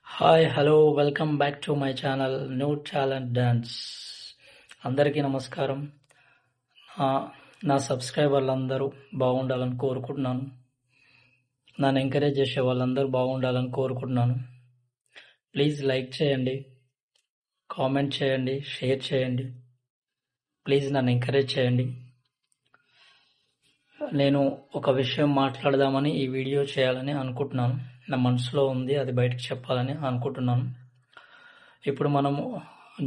Hi hello welcome back to my channel new talent dance. అందరికీ నమస్కారం. నా నా సబ్స్క్రైబర్లందరూ బాగుండాలని కోరుకుంటున్నాను. నన్ను ఎంకరేజ్ చేసే వాళ్ళందరూ బాగుండాలని కోరుకుంటున్నాను. ప్లీజ్ లైక్ చేయండి, కామెంట్ చేయండి, షేర్ చేయండి. ప్లీజ్ నన్ను ఎంకరేజ్ చేయండి. నేను ఒక విషయం మాట్లాడదామని ఈ వీడియో చేయాలని అనుకుంటున్నాను. నా మనసులో ఉంది, అది బయటకు చెప్పాలని అనుకుంటున్నాను. ఇప్పుడు మనము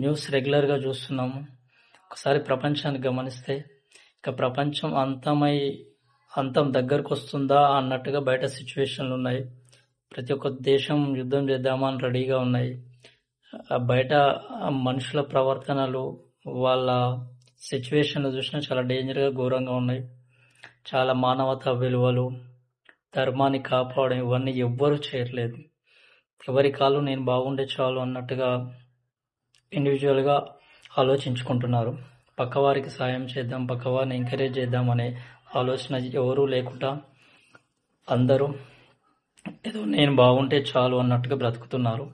న్యూస్ రెగ్యులర్గా చూస్తున్నాము. ఒకసారి ప్రపంచాన్ని గమనిస్తే ఇక ప్రపంచం అంతం దగ్గరకు వస్తుందా అన్నట్టుగా బయట సిచ్యువేషన్లు ఉన్నాయి. ప్రతి ఒక్క దేశం యుద్ధం చేద్దామా అని రెడీగా ఉన్నాయి. బయట మనుషుల ప్రవర్తనలు, వాళ్ళ సిచ్యువేషన్లు చూసినా చాలా డేంజర్గా, ఘోరంగా ఉన్నాయి. చాలా మానవతా విలువలు, ధర్మాన్ని కాపాడడం ఇవన్నీ ఎవ్వరూ చేయట్లేదు. ఎవరి కాళ్ళు నేను బాగుండే చాలు అన్నట్టుగా ఇండివిజువల్గా ఆలోచించుకుంటున్నారు. పక్కవారికి సాయం చేద్దాం, పక్కవారిని ఎంకరేజ్ చేద్దాం అనే ఆలోచన ఎవరూ లేకుండా అందరూ ఏదో నేను బాగుంటే చాలు అన్నట్టుగా బ్రతుకుతున్నారు.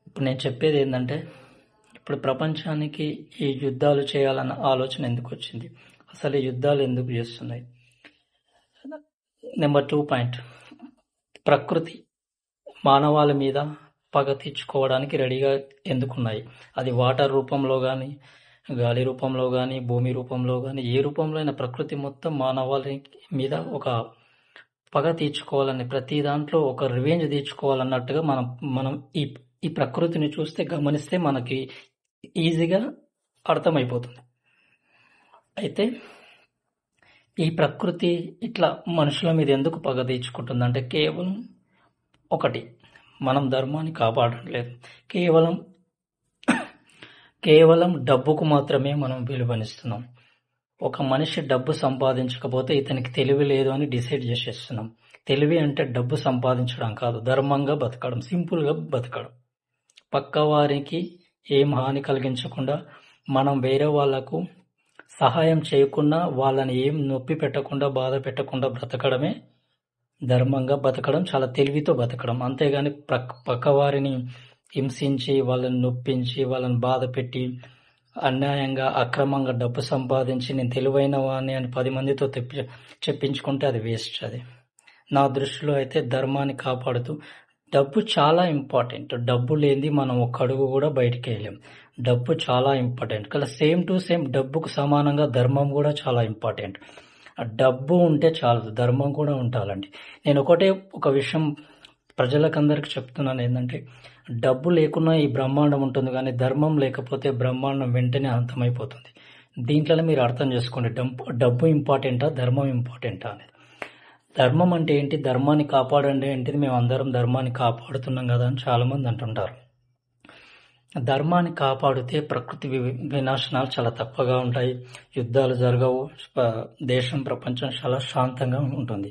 ఇప్పుడు నేను చెప్పేది ఏంటంటే, ఇప్పుడు ప్రపంచానికి ఈ యుద్ధాలు చేయాలన్న ఆలోచన ఎందుకు వచ్చింది, అసలు ఈ యుద్ధాలు ఎందుకు చేస్తున్నాయి? నెంబర్ 2 పాయింట్, ప్రకృతి మానవాళి మీద పగ తీర్చుకోవడానికి రెడీగా ఎందుకున్నాయి? అది వాటర్ రూపంలో కానీ, గాలి రూపంలో కానీ, భూమి రూపంలో కానీ, ఏ రూపంలో అయినా ప్రకృతి మొత్తం మానవాళి మీద ఒక పగ తీర్చుకోవాలని, ప్రతి దాంట్లో ఒక రివెంజ్ తీర్చుకోవాలన్నట్టుగా మనం ఈ ప్రకృతిని గమనిస్తే మనకి ఈజీగా అర్థమైపోతుంది. అయితే ఈ ప్రకృతి ఇట్లా మనుషుల మీద ఎందుకు పగ తీర్చుకుంటుందంటే, ఒకటి, మనం ధర్మాన్ని కాపాడట్లేదు. కేవలం డబ్బుకు మాత్రమే మనం విలువనిస్తున్నాం. ఒక మనిషి డబ్బు సంపాదించకపోతే ఇతనికి తెలివి లేదు అని డిసైడ్ చేసేస్తున్నాం. తెలివి అంటే డబ్బు సంపాదించడం కాదు, ధర్మంగా బతకడం, సింపుల్గా బతకడం. పక్క వారికి ఏం హాని కలిగించకుండా, మనం వేరే వాళ్లకు సహాయం చేయకుండా, వాళ్ళని ఏం నొప్పి పెట్టకుండా, బాధ పెట్టకుండా బ్రతకడమే ధర్మంగా బతకడం, చాలా తెలివితో బతకడం. అంతేగాని పక్కవారిని హింసించి, వాళ్ళని నొప్పించి, వాళ్ళని బాధ పెట్టి, అన్యాయంగా అక్రమంగా డబ్బు సంపాదించి నేను తెలివైన వాడిని అని 10 మందితో చెప్పించుకుంటే అది వేస్ట్. అది నా దృష్టిలో అయితే ధర్మాన్ని కాపాడుతూ, డబ్బు చాలా ఇంపార్టెంట్. డబ్బు లేనిది మనం ఒక్క అడుగు కూడా బయటికి వెళ్ళాం. డబ్బు చాలా ఇంపార్టెంట్. కానీ సేమ్ టు సేమ్ డబ్బుకు సమానంగా ధర్మం కూడా చాలా ఇంపార్టెంట్. డబ్బు ఉంటే చాలదు, ధర్మం కూడా ఉండాలండి. నేను ఒక విషయం ప్రజలకందరికి చెప్తున్నాను ఏంటంటే, డబ్బు లేకున్నా ఈ బ్రహ్మాండం ఉంటుంది, కానీ ధర్మం లేకపోతే బ్రహ్మాండం వెంటనే అంతమైపోతుంది. దీంట్లోనే మీరు అర్థం చేసుకోండి, డబ్బు ఇంపార్టెంటా, ధర్మం ఇంపార్టెంటా అనేది. ధర్మం అంటే ఏంటి, ధర్మాన్ని కాపాడండి ఏంటిది, మేము అందరం ధర్మాన్ని కాపాడుతున్నాం కదా అని చాలామంది అంటుంటారు. ధర్మాన్ని కాపాడితే ప్రకృతి వినాశనాలు చాలా తక్కువగా ఉంటాయి, యుద్ధాలు జరగవు, దేశం, ప్రపంచం చాలా శాంతంగా ఉంటుంది.